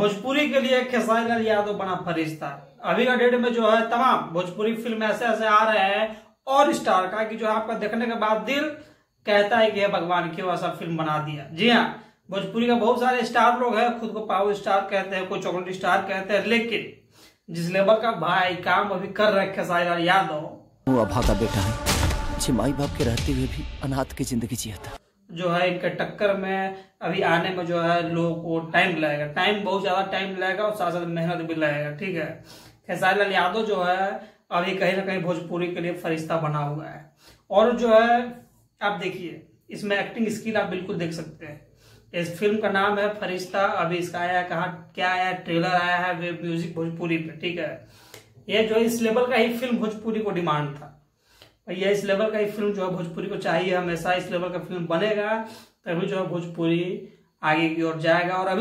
भोजपुरी के लिए खेसारी लाल यादव बना फरिश्ता। अभी का डेट में जो है तमाम भोजपुरी फिल्म ऐसे ऐसे आ रहे हैं और स्टार का कि जो आपका देखने के बाद दिल कहता है कि हे भगवान क्यों ऐसा फिल्म बना दिया। जी हाँ, भोजपुरी का बहुत सारे स्टार लोग हैं, खुद को पावर स्टार कहते हैं, कोई चॉकलेट स्टार कहते हैं, लेकिन जिस लेवल का भाई काम अभी कर रहे खेसारी लाल यादव, वो अभागा बेटा है, अच्छे माई बाप के रहते हुए भी अनाथ की जिंदगी जिया था। जो है इनके टक्कर में अभी आने में जो है लोगों को टाइम लगेगा, टाइम बहुत ज्यादा टाइम लगेगा और साथ साथ मेहनत भी लगेगा। ठीक है, खेसारी लाल यादव जो है अभी कहीं ना कहीं भोजपुरी के लिए फरिश्ता बना हुआ है। और जो है आप देखिए इसमें एक्टिंग स्किल आप बिल्कुल देख सकते हैं। इस फिल्म का नाम है फरिश्ता। अभी इसका आया कहाँ क्या आया, ट्रेलर आया है वेब म्यूजिक भोजपुरी पे। ठीक है, ये जो इस लेवल का ही फिल्म भोजपुरी को डिमांड था, ये इस लेवल का ही फिल्म जो है भोजपुरी को चाहिए, हमेशा इस लेवल का फिल्म बनेगा तभी जो है भोजपुरी आगे की ओर जाएगा। और अभी